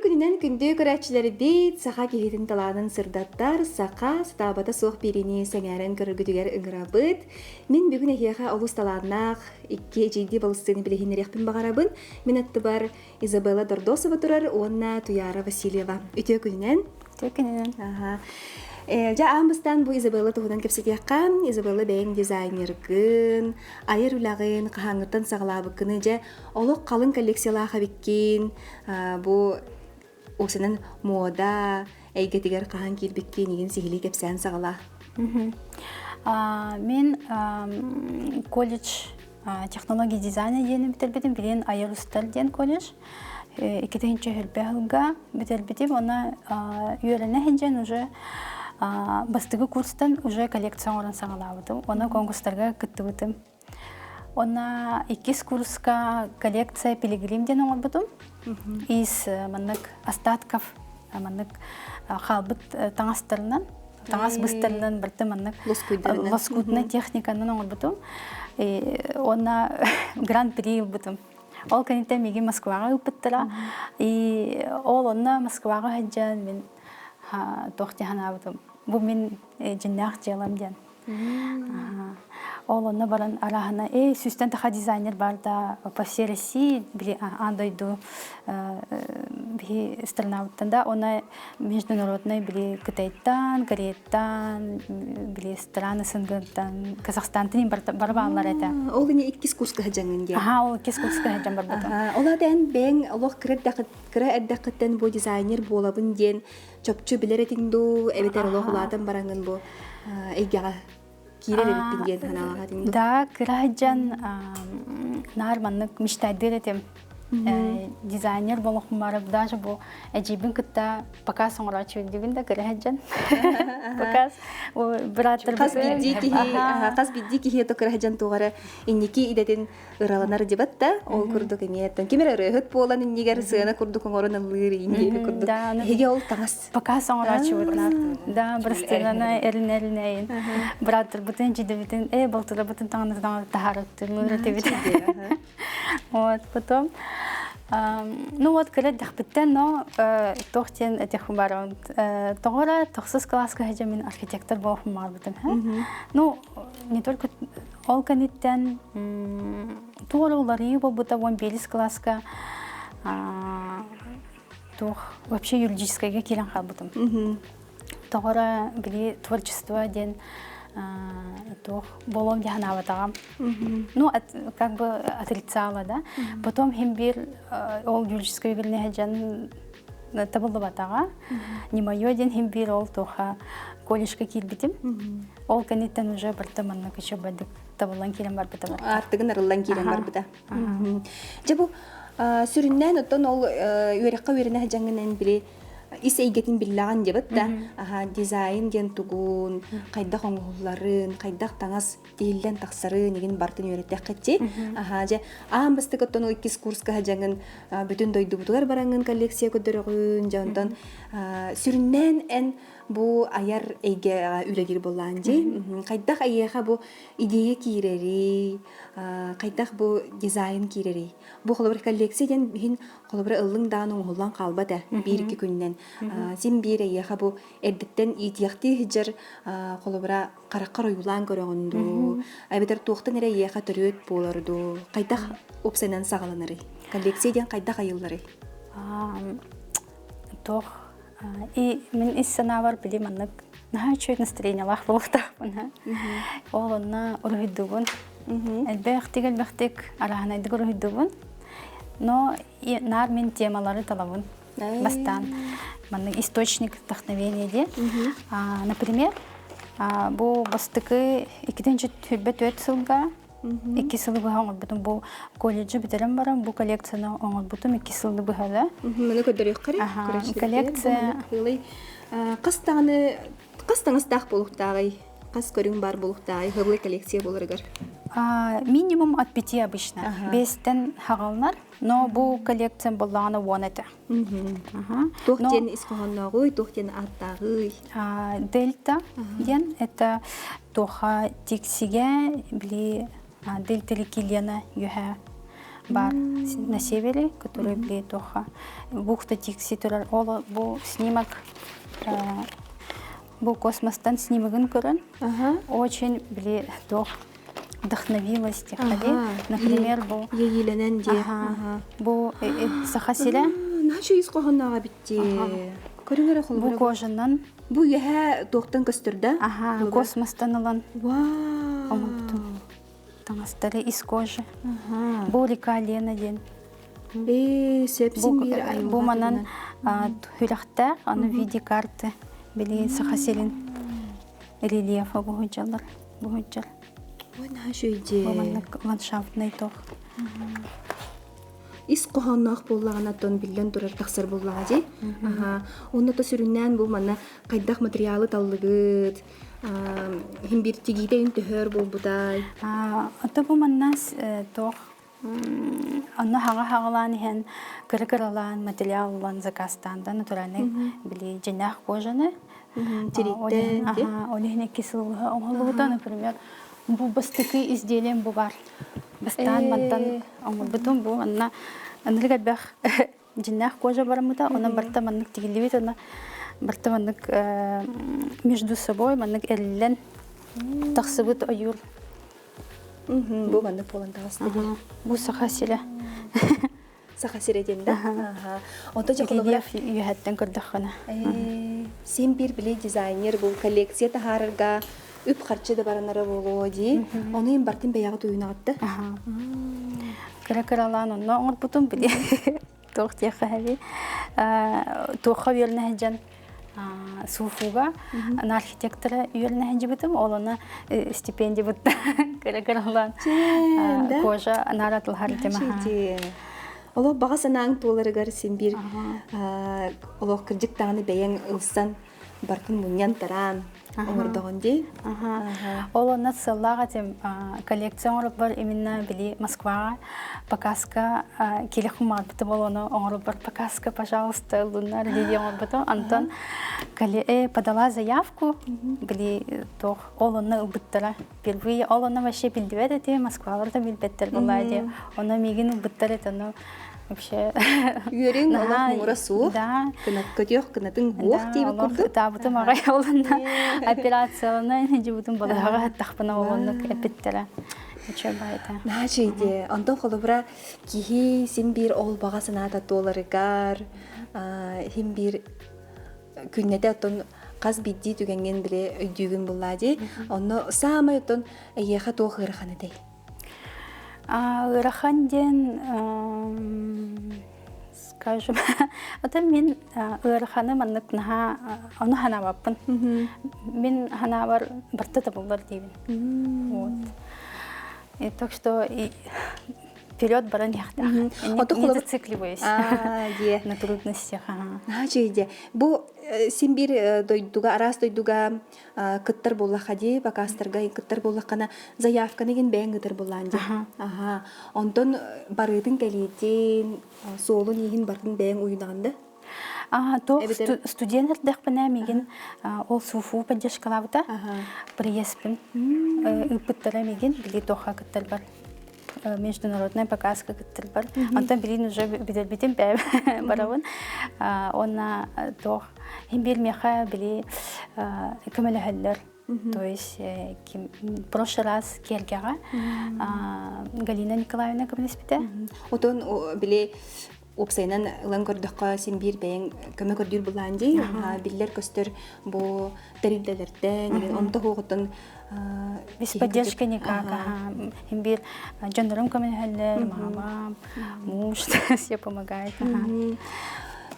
күнінен күнді көрәтчілері бейт, сақа кейтін таланын сырдаттар, сақа стабата соқ беріне сәңәрін көрігідігер ұңырабыд. Мен бүгін әкеға олыс таланнақ, ikki ejidi balыстыны білігінерекпін бағарабын. Мен атты бар Изабелла Дордосова тұрар, онна Туяра Васильева. Үте күнінен? Үте күнінен. Жа аңбыстан бұл Изабелла тұғыдан көпсетеққан, Изабелла бәйін дизайнергін, айыр үлағын, қағаңыртан сағылабықыны, жа олық қалын коллекциялаға беккен, бұл осының мода, әйгетігер қаған келбеккен, еген сігілі кепсән сағыла. Мен колледж технология дизайны дені бітелбедім, білен айыр ұстар ден колледж. Икетенче хөлбәғылға бітелбедім, оны үйеріне хенжен уже бастығы курстан уже коллекция орын сағылабыдым. Оны конкурстарға күттібідім. Оны 2 курска коллекция пилигримден оңырбыдым. Из маннык остатков, маннык қалбыт таңастарынан, таңас бұстарынан бірді маннык лоскудна техниканын оңырбыдым. Оны гран-при ұлбыдым. Ол кәнеттен меге Москваға ұлбыттыра. Ол оны Москваға хаджан мен тоқтихана бұдым. Бұл мен жиннақ желам ден. Ол оны баран арахана, сүстен тақа дизайнер барда по всей России, андойду страна, оны международный били Кытайттан, Кореяттан, били страны Сынгырттан, Казахстантан барбанлар это. Ол не 2 курска хаджанын ден? Ол 2 курска хаджан барбата. Оладан бәң олық кірі әддақыттан бұл дизайнер болабын ден, чопчу білер етіңду, әбетер олық ұладан бараңын бұл әйгеға кире де бітпен ден ханалаға деймді? Да, кірі хаджан нар маннык мечтайдыр етем. Дизайнер болуq марып, даже бұл әжейбін күтті показ оңырачу өйдігінде кірі хаджан. Показ, бұратыр Қаз бидді кихе то кірі хаджан туғары иннеки идетін ұраланар дебатта, ол күрдік әметтен. Кемер өрөйхөт болан иннегер сығына күрдік оңырын ұлғыр иннегі күрдік. Еге ол таңас. Показ оңырачу өйдінар. Да, бірістігіна әрін-әрін-әйін. Бұратыр бұтын жиді бітін, бұлтыры бұтын таңаны тағарып вот, потом, ну вот, когда дохпиттен, но тохтен этих умарон. Тогора тохсус класска хаджа мен архитектор был умар бутем. Ну, не только олканиттен, тогора улари был бута вон белис класска, тох вообще юридическая килан хал бутем. Тогора били творчество ден. Тох болом диханаватагам. Ну, как бы отрицала, да. Потом химбир ол юридической вильне хаджан табылдабатага. Не моё ден химбир ол тоха колледжка килбитим. Ол канеттен уже бартаманна кача бадык табылан килен бар битабар. Артыгын арылан килен бар бита. Жабу сүрүннән оттон ол үйрәккә үйрәнә хаджангынан били ис эйгетин биллаған дебет да, дизайн ген тугун, кайдах оңғыларын, кайдах таңас дейлден тақсарын еген бартын үйреттек кетти. Же амбыстық оттон 2 курска хаджаңын бүтін дойду бұтығар бараңын коллекция көдірігін, жауындан сүріннен ән bu ayar ege üregir bollanji kaydak ayega bu ideye kireri kaydak bu dizayn kireri bu holobr kolleksiyadan hin holobr ılın danın hollan qalbada bir iki gündən sim bir ayega bu eddetten itiyaqti hijar holobra qaraqar yulan göröndü aybeter toqtan ere ayega töröt bolardı kaydak opsenan sağlanırı kolleksiyadan kaydak ayıllары тоқ мен иссанавар билим аннык наха чөйт настроение лах болуктакпын ол онна урухиддугун элбехтигел бехтик араханайдык урухиддугун но нар мен темалары талабын бастан маннык источник вдохновения де например бу бастыкы 2-4 сылга 2 сылы бұғаңыр бұтын бұл колледжі бітерім барам, бұл коллекцияны оңыр бұтым 2 сылды бұғады. Мұны көдірек қарай? Коллекция. Қастаңыз тақ болуқтағай, қас көрің бар болуқтағай, ғылы коллекция болырғар? Минимум от 5 обычно. 5-тен хағалынар, но бұл коллекция болағаны 10 әті. Тоқтен исқоғаннағый, тоқтен аттағый? Дельта ден, это тоға тексиге білі дельталі келені үйі. бар на севере, который бли тоха. Бухта Тикси турар ол бу снимок бу космостан снимогын көрөн. Очень бли тох вдохновилась техали. Например, бу Еленен де. бу сахасиля. Наша ис кохоннага битти. Көрүңөр Бу холбор. кожанан Бу яха токтан көстөрдө. космостан алан Вау. таңастары из кожи. Бу река Лена ден. Сепсин бир айыл. Бу манан хүлахта аны виде карты били сахасилин рельефа бу худжалар. Бу худжал. Ой, наша иде. Бу манан ландшафтный тох. Ис кохоннак боллагана тон билен турар таксыр боллага же. Онда то сүрүннән бу мана кайдак материалы таллыгыт. Хим бир тигите үн төһөр болбутай. Ата бу маннас тох анна хагалан хен кыркыралан материаллан заказтанда натуральный били женах кожаны. Олехне кислого оңолугута, например, бу бастыки изделием бу бар. Бастан мантан оңолбутун бу анна анрыга бах женах кожа барамыта, она барта маннык тигилибит, она барта маннык между собой маннык эллен тахсыбыт аюр. Бу манда полан тагысты. Бу сахасиля. Сахасире денде. Онда жакылыбыра Рельеф үйәттен көрдөхана. Сен бир биле дизайнер бул коллекция тахарырга үп харчы да баранары болоо ди. Оны ин бартын баягы туйнагатты. Кыракыралан онно оңорбутун биле. Тох тияхави. Тоха верне жан суфуга ана архитектора юрне ханжибитим олона стипендия бутта кыракыралан. Кожа наратыл харитема. Оло бага санаң толарыгар сен бир оло кыржык таны бәяң ылсан бартын муньян таран оңордогон ди. Олона саллага тем коллекцион бар именно били Москва показка келехмар бит болоно оңор бар показка, пожалуйста, лунар дидион бито Антон подала заявку били тох олона убыттара первые олона вообще билдивет эти Москваларда билбеттер булайды. Она мигин убыттар это вообще Юрин Аллах мурасу. Да. Кынак кынатын хуак дип курду. Да, бутум агай олона операцияны жибутум балага тахпана олонны эпиттера. Учебайта. Начиде. Антон холобра кихи син бир ол бага саната долларыгар хим бир күннеде отон каз бидди түгенген биле өйдүгүн буллади. Онно самай отон эйеха тоохырханы дей. Ыраханден, скажем, это мен ыраханы маннык наха, оно ханаваппын. Мен ханавар бартата булдар дейбин. Вот. И так что вперед баран яхта. Не зацикливаюсь на трудностях. Начиде. Бу син бир дойдуга арас дойдуга кыттар боллаха ди, бакастарга кыттар боллахана заявканы ген бәң кыттар болланды. Онтон барытын келетин, солун егин бартын бәң уйнанды. То студенттер дәхпенә миген ол суфу поддержкалавта. Приеспин. Ыпыттара миген били тоха кыттар бар. Международная показка кыттар бар. Антон билин уже битен баравын. Она тох химбир меха били камелахаллар. То есть в прошлый раз Кергера Галина Николаевна кабинеспите. Отон биле опсайнан ылан көрдөккө син бир бәң көмө көрдүр буланди. Биллер көстөр бу терилделерден, онто хугутун без поддержки никак. Химбир жандарм каменхаллер, мама, муж все помогает.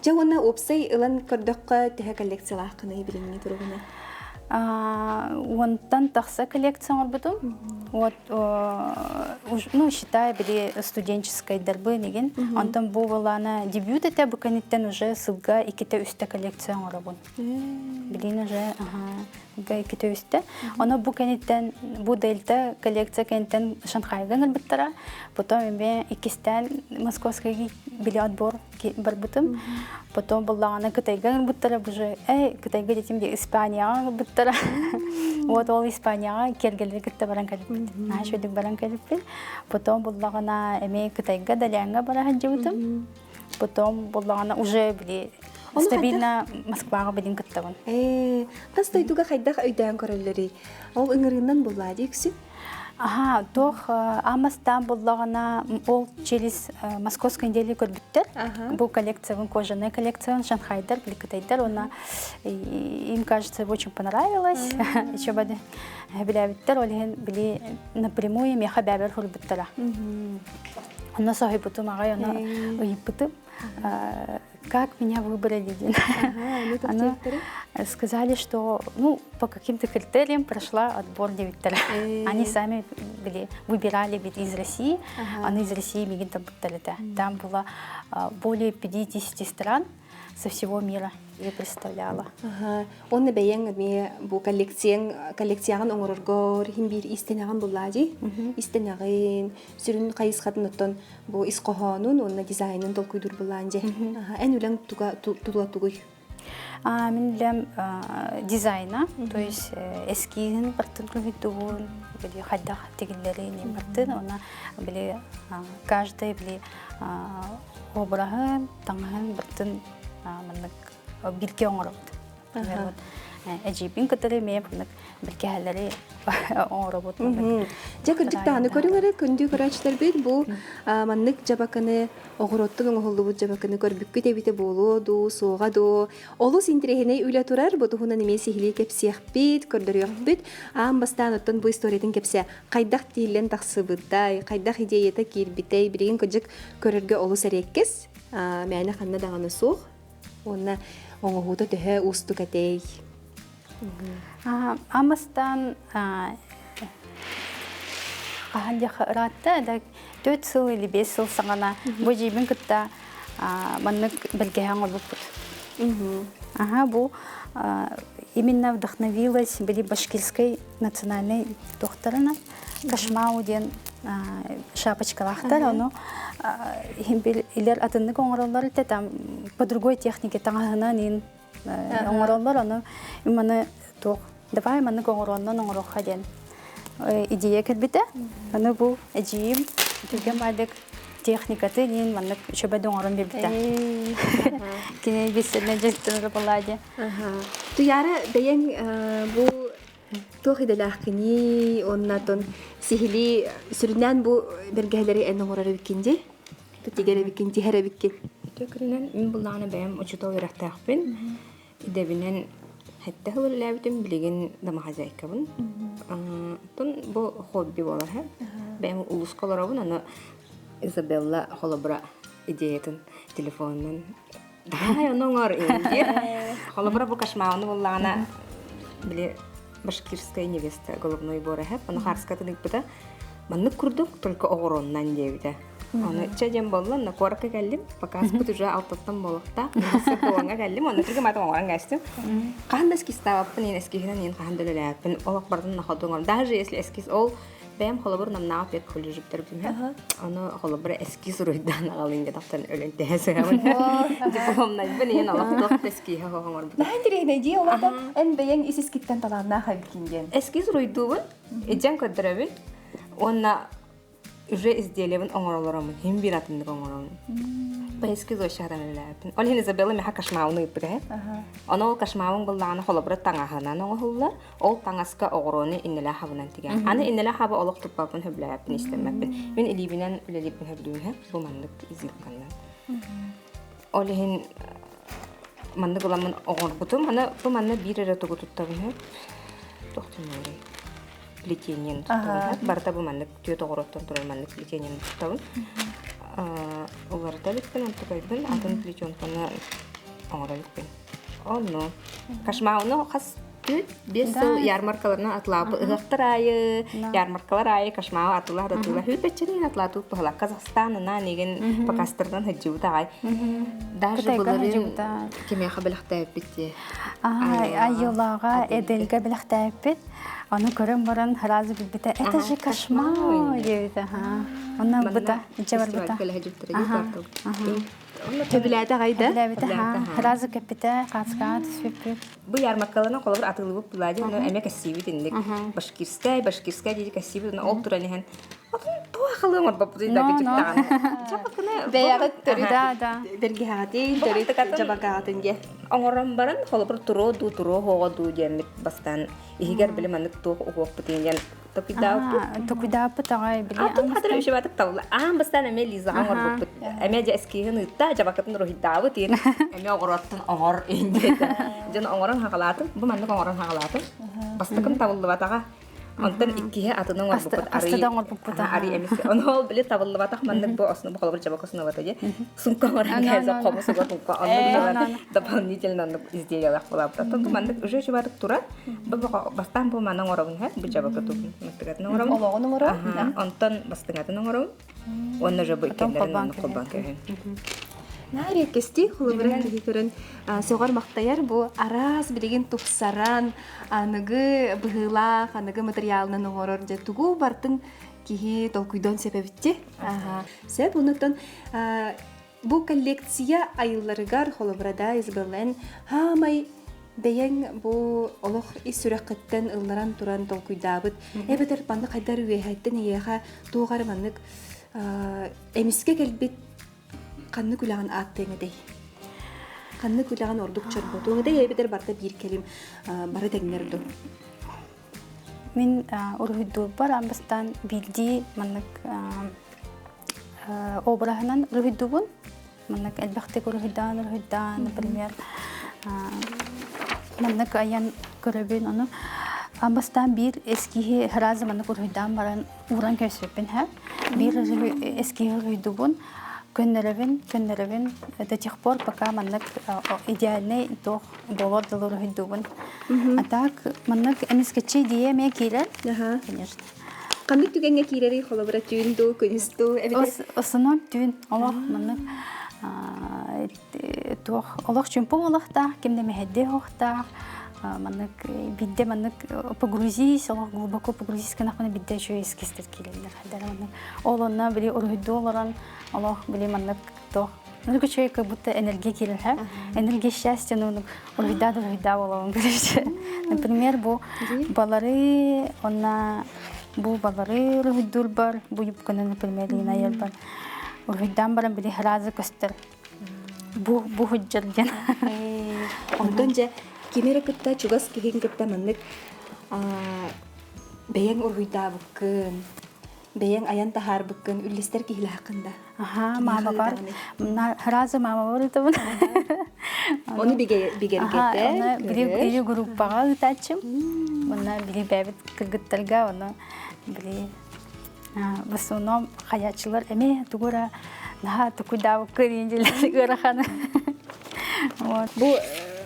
Жауна опсай ылан көрдөккө теhe коллекциялах кыны билинни тургуна. Онтан тахса коллекцион бутум. Вот, ну, считая, были студенческой дорбы, неген. Антон бувалана дебют, это буканиттен уже сылга и ките үсте коллекцион работ. Билин уже, га и ките үсте. Оно буканиттен будельта коллекция кенттен Шанхайга галбыттара. Потом имя икистен московский били отбор барбутым. Потом была она китайга галбыттара, уже, китайга детям де Испания галбыттара. Вот ол Испанияга кергелер китте баран калиппит. Шөйдүк баран калиппит. Потом буллагана эме Кытайга далянга бара хаджыбытым. Потом буллагана уже били стабильно Москвага билин кыттабын. Кастойдуга хайдах өйдөөн көрөллөри. Ол ыңырынан булла дикси. Ага, тох Амастан буллагана ол через Московской неделе көрбүттер. Бу коллекция, кожаная коллекция, Шанхайдар, Кытайдар, она им, кажется, очень понравилась. Еще бы билябиттер, олеген били напрямую меха бябер хурбиттера. Она сахибуту магай, она уйбуту. Как меня выбрали? Она сказали, что по каким-то критериям прошла отбор девятера. Они сами выбирали из России, она из России мигинта бутталета. Там было более 50 стран со всего мира. Я представляла. Он набиян ми бу коллекциян оңоргор химбир истенаган буллади. Истенагын сүрүн кайысхатын оттон бу исқохонун онна дизайнын толкуйдур булланже. Эн үлән туга тугуй. Мен лем дизайна, то есть эскизин бартын кылгытугун, били хаддах тегиллерин бартын, она били каждый били обрахын, таңын бартын маннык бирке оңорот. Эжибин кытары мен бирке халлары оңорот. Жакырдыктаны көрүңөр күндү көрөчтөр бит бу маннык жабаканы огороттун оңолубут жабаканы көрбүккү дебите болоду, соогадо. Олу синтирехине үлө турар, бу тухунан эме сихили кепсиякбит, көрдөрүякбит. Бастан оттон бу историятын кепсе кайдак тиилен таксыбыттай, кайдак идеята кирбитей, бирин көжөк көрөргө олу сереккес. Мэне ханна даганы соог. Онна оңохута төһө усту катей. Амастан ратта да 4 жыл или 5 жыл саңана бу жибин кытта маннык белгеһен олбут. Бу именно вдохновилась были башкирской национальной докторына Кашмау ден шапочкалахтар, оно илер атыннык оңороллар ите там по другой технике таңаһынан ин оңороллар, оно именно тох давай маннык оңороннон оңорохха ден идея кетбите. Аны бу эжим түгем бадык техникаты ин маннык чөбөдө оңорон бебите. Кине бисерне жеттен баладе. Туяра бейен бу тохиделахкини оннатон сихили сүрүнөн бу бергелери эноңорары бикинди. Тутигере бикинди хере бикин. Төкрүнөн мен булланы бэм учуто өрөктөкпүн. Идебинен хетте хылылабытым билеген дамахазайкабын. Тон бу хобби болар ха. Бэм улускаларабын аны Изабелла холобра идеятын телефоннан дай оноңор инде. Холобра бу кашмауны буллана биле башкирская невеста головной бора ха. Аны харскатын икпета. Манны курдук только огороннан дебите. Аны чадем боллан на корка галлим, пока спут уже алтаттан болохта. Сепуанга галлим, аны тиге мата оңоран гастым. Кандай эскиз табаппын, ен эскизинен ен кандылылаппын. Олак бардын нахадуңор. Даже если эскиз ол бэм холобур намнаа пек холижиптер бим. Аны холобур эскиз руйдан агалын дактан өлөнтө хасагамын. Дипломнай бен ен алак эскиз хоңор. Нахандире идея оларда эн бейен исискиттен талаана хабикинген. Эскиз руйдубун, эжен көдөрөбүн. Онна уже изделиевын оңоролоромун, хим биратынды оңоролорун. Эскиз ошадан элепин. Ол хин Изабелла меха кашмауны иппиге. Оны ол кашмауын булланы холобура таңахынан оңохуллар. Ол таңаска оғороны иннеле хабынан тиген. Аны иннеле хабы олық туппапын хөбләпин истемеппин. Мен илибинен үлелипин хөблүүн бу мандык измеккандан. Ол хин мандык уламын оңорбутум. Аны бу манны бир эре тугутуттабын хөп. Тоқтумой. Плетением туттабын. Барта бу мандык түйөт оғороттон турар мандык плетением туттабын. Оларда битпен антыкайбын, атын плетенканы оңоралыкпен. Онно. Кашмауны хас түт 5 жыл ярмаркаларына атлапы ыгактар айы, ярмаркалар айы, кашмау атылар атыла. Хүпетченин атлату пахла Казахстанына неген покастырдан хыджыбыта ай. Даже буларын кеме хабылахтай битти. Айылага эделге билахтай бит. Аны көрөм баран разы бит. Это же кошмар. Она быта, жабар быта. Төбүләтә гайда. Разы капита, каскат, сүппүк. Бу ярмаккалана колобур атылып булади, но эме кассиби тинник. Башкирскай диди кассиби, ол туранихен. Туа халым орбап буди да гыжыктаган. Чапакына Бәягы төрү Да. бергәгати, төрү жабагатынга. оңором баран колобур туро хого ду демит бастан. Игер билем анык туох угук бутинген. Топидау. Токуйдаппы тагай биле. Атын хадырым шибатык тавла. Бастан эме лизаган орбап. Эме жаскиген ытта жабакатын рухиддабы тиен. Эме оңороттун оңор инде. Жана оңорон хагалатын, бу мандык оңорон хагалатын. Бастыкын тавылды батага. Онтан иккиhe атының орбупут ари эмис. Онол биле табылды батак мандык бу осны бу колобур жабакасын батаje. Сумка оран каза комусу батукка. Ондан дополнительно изделиялар булап. Тон мандык уже жибатык тура. Бу бастан бу манын оробун ха бу жабакату. Мактагатын оробун. Ологонун оробун. Онтан бастыңатын оробун. Онна жабы икендерин колбан кеген. Нари кести холобран кихерен согар мактаяр бу арас билеген туксаран аныгы быгыла аныгы материалны оңорор же тугу бартын кихи толкуйдон себебитти. Сеп унуктан бу коллекция айылларыгар холобрада изберлен хамай бәйәң бу олох исүрәккәттән ылларан туран толкуйдабыт. Эбетер банды кайдар үеһәттен яха тугар маннык эмискә келбит канны күләгән аттеңдей. Канны күләгән ордук чорбо. Туңда ебедер барта бир келим бары тегнерду. Мин урыйду бар амбастан билди маннык обрахынан урыйдубун. Маннык әлбәхте урыйдан, например. Маннык аян көрөбүн аны. Амбастан бир эскиһи хразы маннык урыйдан баран уран көсөппен һә. Бир эскиһи урыйдубун. Көннәребен до тех пор, пока маннык идеальный тох болот долор хидубын. А так маннык эмискечи дие ме кирер. Конечно. Канны түгәнгә кирери холобра түйүндү, күнүстү. Осынок түйүн Аллах маннык тох Аллах чүмпо Аллахта, кимде мехедде хохта. Маннык бидде маннык погрузись, Аллах глубоко погрузись, канахмана бидде еще эскистер килерлер. Маннык олонна били ургидоларан Аллах били маннык тох. Ну человек как будто энергия килер, энергия счастья, ну ургида боловын. Например, бу балары, онна бу балары ургидул бар, бу юбканы, например, лина елбар. Ургидан баран били хразы көстер. Бу худжалден. Ондан же кемере кытта чугас кеген кытта маннык бәйәң ургуйда буккын, бәйәң аян тахар буккын, үллестер кихиле хакында. Мама бар. Хразы мама бар итебен. Оны бигергетте. Оны бири группага ытачым. Оны бири бәбит кыргыттарга, оны бири в основном хаячылар эме тугура наха тукуйда буккын инжелер гыраханы. Вот. Бу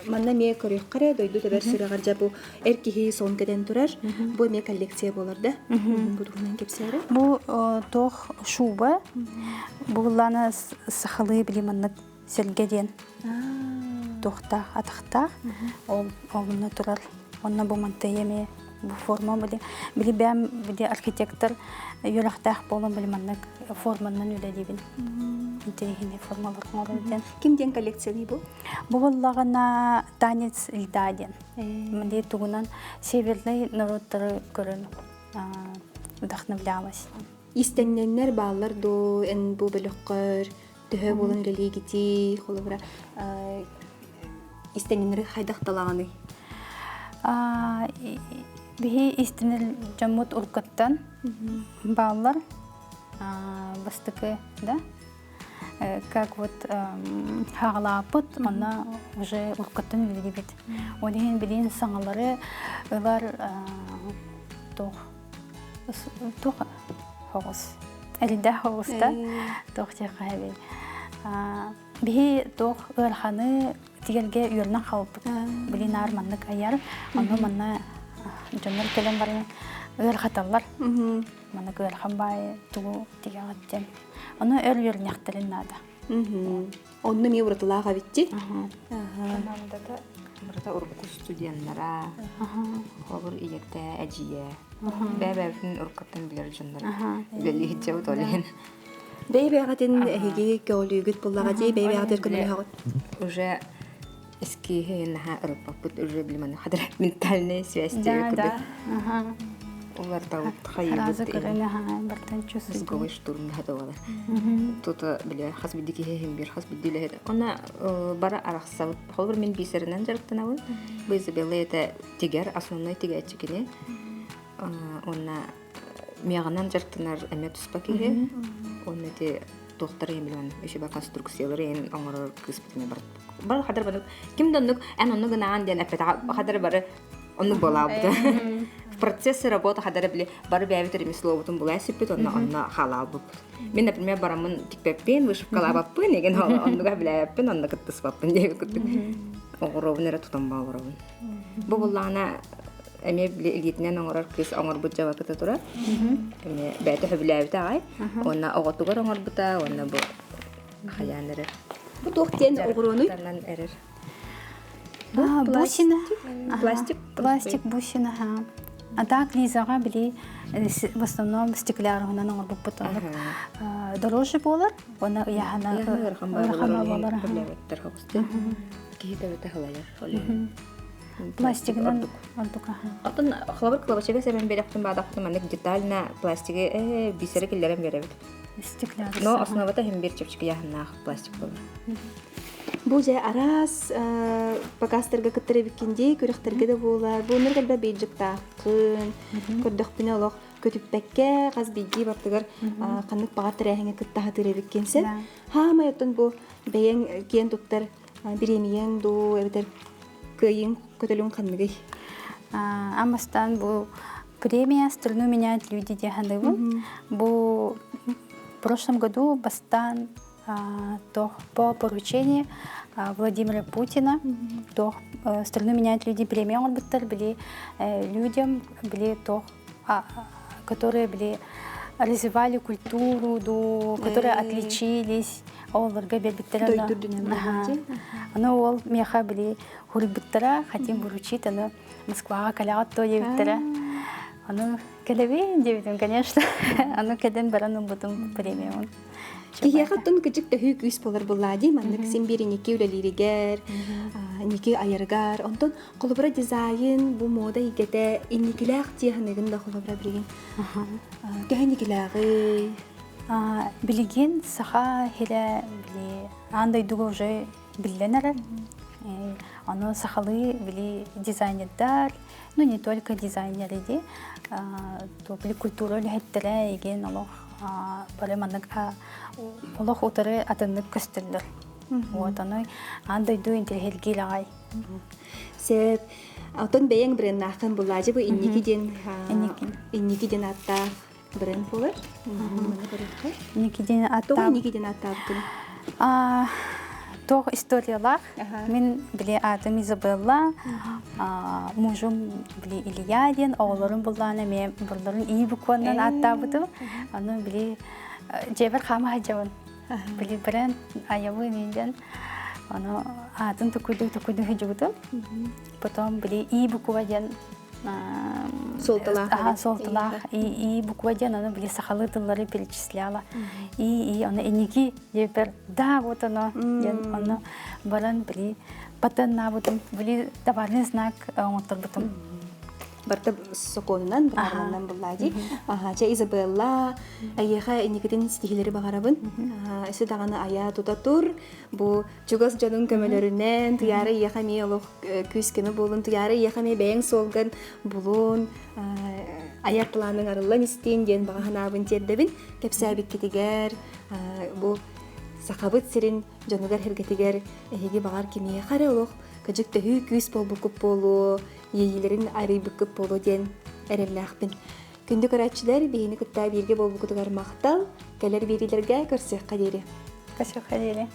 манна ме көрөк кара дойду да берсире гаржа бу эркихи сонкеден турар. Бу ме коллекция болар да. Бу дугунан кепсәре. Бу тох шуба. Бу лана сахалы билиманны селгеден. Тохта атахта. Олна турар. Онна бу мантееме бу форма били бәм били архитектор юрахтах болон билиманны форманнан үледибин. Интересные формалар модельден. Кимден коллекцияны бу? Бу боллагана танец льдаден. Менде тугунан северный народтары көрөн вдохновлялась. Истенненнер баллар до эн бу белөккөр төһө болон религити холобра истенненер хайдакталаганы. Бихи истинел жаммут уркаттан баллар бастыкы, да? Как вот хагалапыт, она уже уркаттан үлдибит. Одеген билин саңалары ылар тох хогус. Элде хогуста тох жакайбы. Бихи тох ырханы тигелге үйөрнөн халып. Билин арманнык аяр, аны манна жонор келен барын ырхаталар. Мана көрхан бай тугу тигәттен. Аны өр няхтырын нада. Онны ме уратылага битти. Командада burada urku stüdyenlara, olur iyekte aciye. Bebevin urkattan bilir canları. Belli hicavut oleyin. Бэйбээгатын эһиги кёолүүгүт буллага дии бэйбээгатыр көмөлөһөгөт. Уже эскиһи наха ырыппаппыт уже билманы хадыр ментальная связь Да, тиге да. Ага. Олар тауып Разы хайыбыт көрөн, ага, бартан чувствую. сговый штурм хадавала. Тут биле хас бидики хем бир хас бидиле хет. Она бара арахсабыт. Холбар мен бисеринен жарыктанабын. Бу Изабелла это тигер основной тигерчикине. Она миягынан жарыктанар эме туспакиге. Он эти доктор эмилен еще ба конструкциялар эн оңор кыспытыны бар. Бар хадыр бар. Ким доннук эн онну гынан ден апета хадыр бар. Онну болабыт. В процессе работы хадыр биле бар бәбитер мисловутун булай сиппит онна халабып. Мен, например, барамын тикпеппен вышивкалабаппын, еген онну билеппен, онна кыттыспаппын деп күттүк. Оңоробун эре тутан бааларабын. Бу буллана эме биле илгитинен оңорор кыз оңорбут жабакыта тура. Эме бәте хөбүләбит агай. Онна оготугар оңорбута, онна бу хаянere. Бу тохтен огуронуй. Тарнан эрер. Бусина. Пластик. Пластик бусина, ага. А так Лизага били в основном стеклярына оңорбуп буталып. Дороже болар, она яхана болар. Пластигнан ордук, ага. Атын хлабыр клабачыга себен беректен бадактын мандык детально пластиги бисери киллерен беребит. Стекляр. Но основата хем бир чепчик яхнах пластик болар. Бу же арас покастырга кыттыры биккенде көрөктөргө да болар. Бу нергалба бейжиктакын, көрдөкпүнө олох көтүппекке каз биги бартыгар канык багар терехиңе кыттаха тыре биккенсе. Хама ятын бу бейен кен туттар биремиен ду эбитер кыйын көтөлүн канныгы. Амастан бу премия «Страну меняют люди» дегендебин. Бу в прошлом году бастан по поручению Владимира Путина «Страну меняют люди» премия орбиттер били людям били которые били развивали культуру, которые отличились. Оларга бербиттер. Аны ол меха били хурбиттера хотим вручить, аны Москвага калягат то ебиттера. Аны келебин дебитим, конечно. Аны кеден барану бутум премия. Кияхаттан кычык төһү күс болар буллади, мандык сен бири неке үлелиригер, неке айыргар, онтон колобра дизайн бу мода игете инникилах тиһаныгын да колобра билген. Төһөнникилагы билген саха хиле били андай дуга уже билленер. Аны сахалы били дизайнердар, ну не только дизайнеры ди, то били культура лехеттере иген олох бареманнык олох утары атыннык көстөлдөр. Вот аны андай ду интерхелгилагай. Сеп отон бейен бреннахын буллади бу инникиден атта бренд болар. Инникиден атта. Инникиден атта. Тох историялар. Мен били атым Изабелла, мужум били Ильядин, оğullarım булланы мен бурларын iyi буквандан аттабыды. Аны били жебер хама хажабын. Били бренд аябы менден. Аны атын тукуду хажабыды. Потом били iyi букваден солталах и букваден аны били сахалы тыллары перечисляла. И аны эники жебер да вот оно аны баран били патенна бутум били товарный знак онтырбытым. Барта соконунан баранан буллади. Че Изабелла аяха эникиден стихилери багарабын. Эсе даганы ая тутатур. Бу чугас жанын көмөлөрүнөн туяры аяха мелох күскеме болун туяры аяха ме бэң солган булун. Аякланын арылан истен ден баганабын тердебин кепсабик кетигер. Бу сахабыт сирин жаныгар хергетигер эһиги багар кимие харалох кыжык төһү күс болбукуп болу ийилерин арыйбыкып болу ден эреллахпин. Күндү карачылар бейни кытта бирге болбукутугар мактал келер бирилерге көрсөк кадери. Кашык хадери.